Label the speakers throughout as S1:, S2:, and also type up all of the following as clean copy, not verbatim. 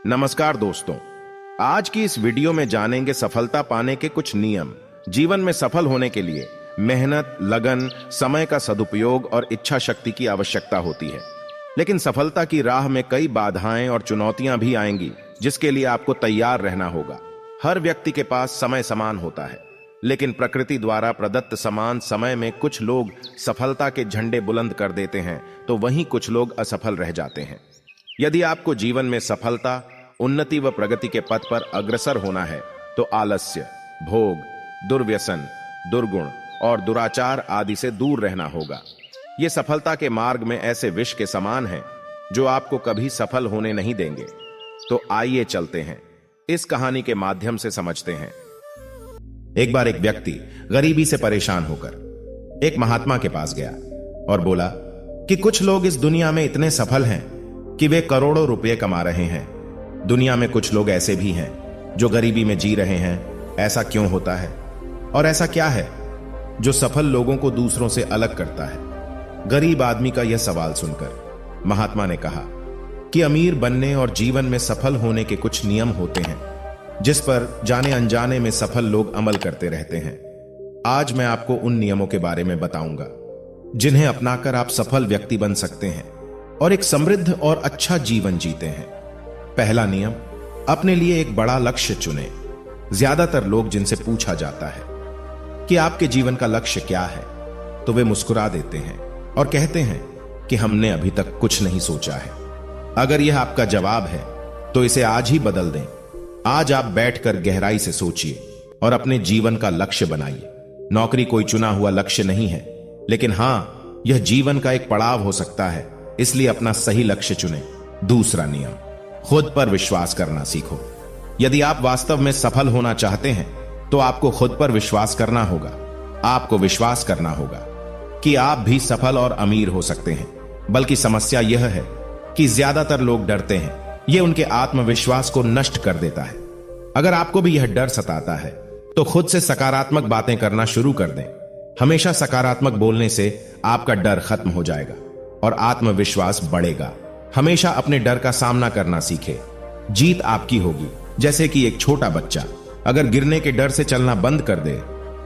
S1: नमस्कार दोस्तों। आज की इस वीडियो में जानेंगे सफलता पाने के कुछ नियम। जीवन में सफल होने के लिए मेहनत, लगन, समय का सदुपयोग और इच्छा शक्ति की आवश्यकता होती है। लेकिन सफलता की राह में कई बाधाएं और चुनौतियां भी आएंगी, जिसके लिए आपको तैयार रहना होगा। हर व्यक्ति के पास समय समान होता है, लेकिन प्रकृति द्वारा प्रदत्त समान समय में कुछ लोग सफलता के झंडे बुलंद कर देते हैं, तो वहीं कुछ लोग असफल रह जाते हैं। यदि आपको जीवन में सफलता, उन्नति व प्रगति के पथ पर अग्रसर होना है, तो आलस्य, भोग, दुर्व्यसन, दुर्गुण और दुराचार आदि से दूर रहना होगा। ये सफलता के मार्ग में ऐसे विष के समान हैं, जो आपको कभी सफल होने नहीं देंगे। तो आइए चलते हैं, इस कहानी के माध्यम से समझते हैं। एक बार एक व्यक्ति गरीबी से परेशान होकर एक महात्मा के पास गया और बोला कि कुछ लोग इस दुनिया में इतने सफल हैं कि वे करोड़ों रुपए कमा रहे हैं। दुनिया में कुछ लोग ऐसे भी हैं जो गरीबी में जी रहे हैं। ऐसा क्यों होता है? और ऐसा क्या है जो सफल लोगों को दूसरों से अलग करता है? गरीब आदमी का यह सवाल सुनकर महात्मा ने कहा कि अमीर बनने और जीवन में सफल होने के कुछ नियम होते हैं, जिस पर जाने अनजाने में सफल लोग अमल करते रहते हैं। आज मैं आपको उन नियमों के बारे में बताऊंगा जिन्हें अपनाकर आप सफल व्यक्ति बन सकते हैं और एक समृद्ध और अच्छा जीवन जीते हैं। पहला नियम, अपने लिए एक बड़ा लक्ष्य चुनें। ज्यादातर लोग जिनसे पूछा जाता है कि आपके जीवन का लक्ष्य क्या है, तो वे मुस्कुरा देते हैं और कहते हैं कि हमने अभी तक कुछ नहीं सोचा है। अगर यह आपका जवाब है, तो इसे आज ही बदल दें। आज आप बैठकर गहराई से सोचिए और अपने जीवन का लक्ष्य बनाइए। नौकरी कोई चुना हुआ लक्ष्य नहीं है, लेकिन हां, यह जीवन का एक पड़ाव हो सकता है, इसलिए अपना सही लक्ष्य चुनें। दूसरा नियम, खुद पर विश्वास करना सीखो। यदि आप वास्तव में सफल होना चाहते हैं, तो आपको खुद पर विश्वास करना होगा। आपको विश्वास करना होगा कि आप भी सफल और अमीर हो सकते हैं। बल्कि समस्या यह है कि ज्यादातर लोग डरते हैं। यह उनके आत्मविश्वास को नष्ट कर देता है। अगर आपको भी यह डर सताता है, तो खुद से सकारात्मक बातें करना शुरू कर दें। हमेशा सकारात्मक बोलने से आपका डर खत्म हो जाएगा और आत्मविश्वास बढ़ेगा। हमेशा अपने डर का सामना करना सीखें। जीत आपकी होगी। जैसे कि एक छोटा बच्चा अगर गिरने के डर से चलना बंद कर दे,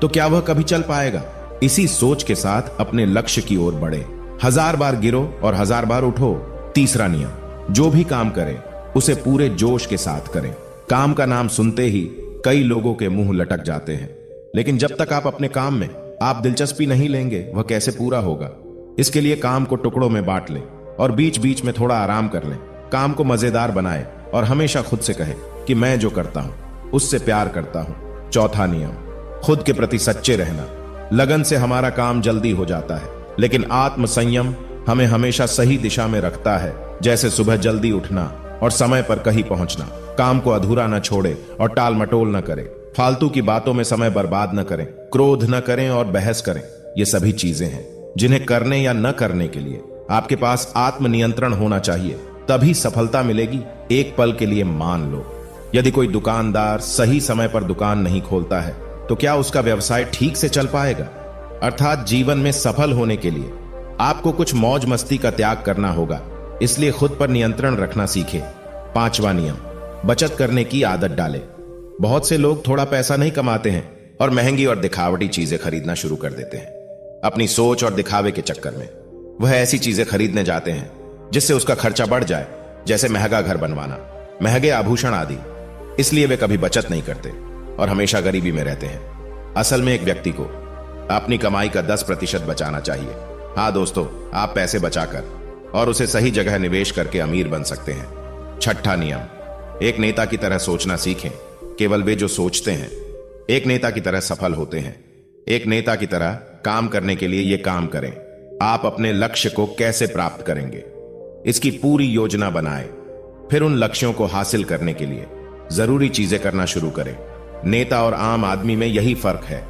S1: तो क्या वह कभी चल पाएगा? इसी सोच के साथ अपने लक्ष्य की ओर बढ़े। 1000 बार गिरो और 1000 बार उठो। तीसरा नियम, जो भी काम करें उसे पूरे जोश के साथ करें। काम का नाम सुनते ही कई लोगों के मुंह लटक जाते हैं, लेकिन जब तक आप अपने काम में आप दिलचस्पी नहीं लेंगे, वह कैसे पूरा होगा? इसके लिए काम को टुकड़ों में बांट लें और बीच बीच में थोड़ा आराम कर लें। काम को मजेदार बनाएं और हमेशा खुद से कहें कि मैं जो करता हूं उससे प्यार करता हूं। चौथा नियम, खुद के प्रति सच्चे रहना। लगन से हमारा काम जल्दी हो जाता है, लेकिन आत्म संयम हमें हमेशा सही दिशा में रखता है। जैसे सुबह जल्दी उठना और समय पर कहीं पहुंचना। काम को अधूरा न छोड़े और टाल मटोल न करें। फालतू की बातों में समय बर्बाद न करें। क्रोध न करें और बहस करें। ये सभी चीजें हैं जिन्हें करने या न करने के लिए आपके पास आत्मनियंत्रण होना चाहिए, तभी सफलता मिलेगी। एक पल के लिए मान लो, यदि कोई दुकानदार सही समय पर दुकान नहीं खोलता है, तो क्या उसका व्यवसाय ठीक से चल पाएगा? अर्थात जीवन में सफल होने के लिए आपको कुछ मौज मस्ती का त्याग करना होगा, इसलिए खुद पर नियंत्रण रखना सीखें। पांचवा नियम, बचत करने की आदत डालें। बहुत से लोग थोड़ा पैसा नहीं कमाते हैं और महंगी और दिखावटी चीजें खरीदना शुरू कर देते हैं। अपनी सोच और दिखावे के चक्कर में वह ऐसी चीजें खरीदने जाते हैं जिससे उसका खर्चा बढ़ जाए, जैसे महंगा घर बनवाना, महंगे आभूषण आदि। इसलिए वे कभी बचत नहीं करते और हमेशा गरीबी में रहते हैं। असल में एक व्यक्ति को अपनी कमाई का 10% बचाना चाहिए। हाँ दोस्तों, आप पैसे बचाकर और उसे सही जगह निवेश करके अमीर बन सकते हैं। छठा नियम, एक नेता की तरह सोचना सीखें। केवल वे जो सोचते हैं एक नेता की तरह सफल होते हैं। एक नेता की तरह काम करने के लिए यह काम करें। आप अपने लक्ष्य को कैसे प्राप्त करेंगे, इसकी पूरी योजना बनाएं। फिर उन लक्ष्यों को हासिल करने के लिए जरूरी चीजें करना शुरू करें। नेता और आम आदमी में यही फर्क है।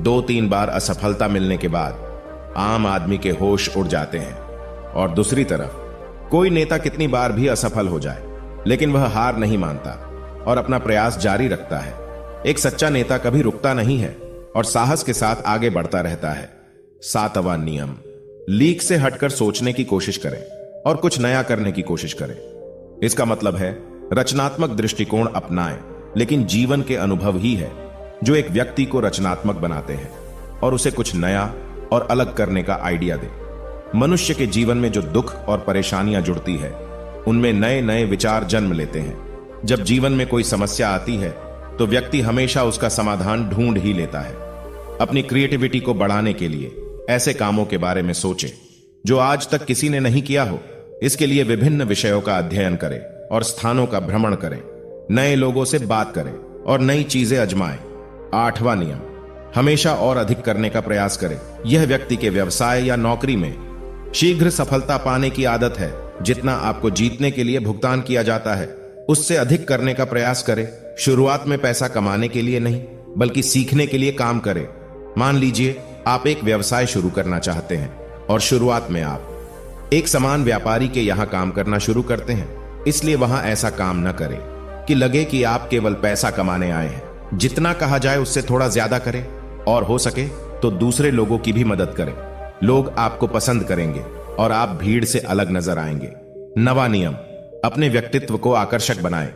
S1: 2-3 बार असफलता मिलने के बाद आम आदमी के होश उड़ जाते हैं, और दूसरी तरफ कोई नेता कितनी बार भी असफल हो जाए, लेकिन वह हार नहीं मानता और अपना प्रयास जारी रखता है। एक सच्चा नेता कभी रुकता नहीं है और साहस के साथ आगे बढ़ता रहता है। 7वां नियम, लीक से हटकर सोचने की कोशिश करें और कुछ नया करने की कोशिश करें। इसका मतलब है रचनात्मक दृष्टिकोण अपनाएं, लेकिन जीवन के अनुभव ही है जो एक व्यक्ति को रचनात्मक बनाते हैं और उसे कुछ नया और अलग करने का आइडिया दे। मनुष्य के जीवन में जो दुख और परेशानियां जुड़ती है, उनमें नए नए विचार जन्म लेते हैं। जब जीवन में कोई समस्या आती है तो व्यक्ति हमेशा उसका समाधान ढूंढ ही लेता है। अपनी क्रिएटिविटी को बढ़ाने के लिए ऐसे कामों के बारे में सोचे जो आज तक किसी ने नहीं किया हो। इसके लिए विभिन्न विषयों का अध्ययन करें और स्थानों का भ्रमण करें, नए लोगों से बात करें और नई चीजें आजमाएं। 8वां नियम, हमेशा और अधिक करने का प्रयास करें। यह व्यक्ति के व्यवसाय या नौकरी में शीघ्र सफलता पाने की आदत है। जितना आपको जीतने के लिए भुगतान किया जाता है, उससे अधिक करने का प्रयास करें। शुरुआत में पैसा कमाने के लिए नहीं, बल्कि सीखने के लिए काम करें। मान लीजिए आप एक व्यवसाय शुरू करना चाहते हैं और शुरुआत में आप एक समान व्यापारी के यहां काम करना शुरू करते हैं, इसलिए वहां ऐसा काम न करें कि लगे कि आप केवल पैसा कमाने आए हैं। जितना कहा जाए उससे थोड़ा ज्यादा करें और हो सके तो दूसरे लोगों की भी मदद करें। लोग आपको पसंद करेंगे और आप भीड़ से अलग नजर आएंगे। 9वां नियम, अपने व्यक्तित्व को आकर्षक बनाएं।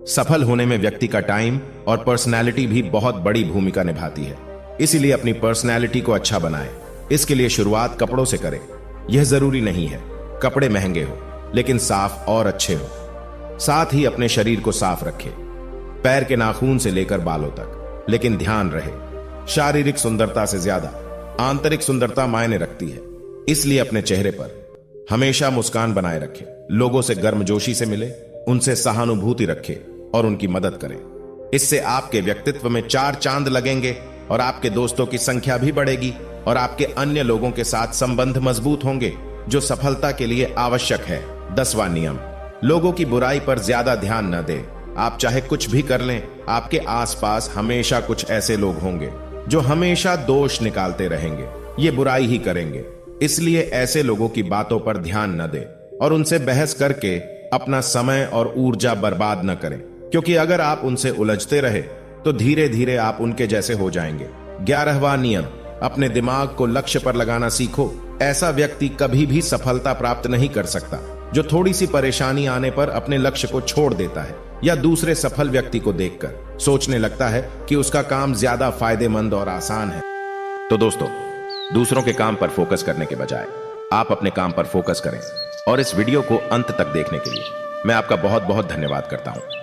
S1: सफल होने में व्यक्ति का टाइम और पर्सनैलिटी भी बहुत बड़ी भूमिका निभाती है, इसीलिए अपनी पर्सनैलिटी को अच्छा बनाएं। इसके लिए शुरुआत कपड़ों से करें। यह जरूरी नहीं है कपड़े महंगे हो, लेकिन साफ और अच्छे हो। साथ ही अपने शरीर को साफ रखें, पैर के नाखून से लेकर बालों तक। लेकिन ध्यान रहे, शारीरिक सुंदरता से ज्यादा आंतरिक सुंदरता मायने रखती है, इसलिए अपने चेहरे पर हमेशा मुस्कान बनाए रखें। लोगों से गर्मजोशी से मिले, उनसे सहानुभूति रखें और उनकी मदद करें। इससे आपके व्यक्तित्व में 4 चांद लगेंगे और आपके दोस्तों की संख्या भी बढ़ेगी और आपके अन्य लोगों के साथ संबंध मजबूत होंगे, जो सफलता के लिए आवश्यक है। 10वां नियम, लोगों की बुराई पर ज्यादा ध्यान न दें। आप चाहे कुछ भी कर लें, आपके आसपास हमेशा कुछ ऐसे लोग होंगे जो हमेशा दोष निकालते रहेंगे, ये बुराई ही करेंगे। इसलिए ऐसे लोगों की बातों पर ध्यान न दें और उनसे बहस करके अपना समय और ऊर्जा बर्बाद न करें, क्योंकि अगर आप उनसे उलझते रहे तो धीरे धीरे आप उनके जैसे हो जाएंगे। 11वां नियम, अपने दिमाग को लक्ष्य पर लगाना सीखो। ऐसा व्यक्ति कभी भी सफलता प्राप्त नहीं कर सकता जो थोड़ी सी परेशानी आने पर अपने लक्ष्य को छोड़ देता है या दूसरे सफल व्यक्ति को देखकर सोचने लगता है कि उसका काम ज्यादा फायदेमंद और आसान है। तो दोस्तों, दूसरों के काम पर फोकस करने के बजाय आप अपने काम पर फोकस करें। और इस वीडियो को अंत तक देखने के लिए मैं आपका बहुत बहुत धन्यवाद करता हूं।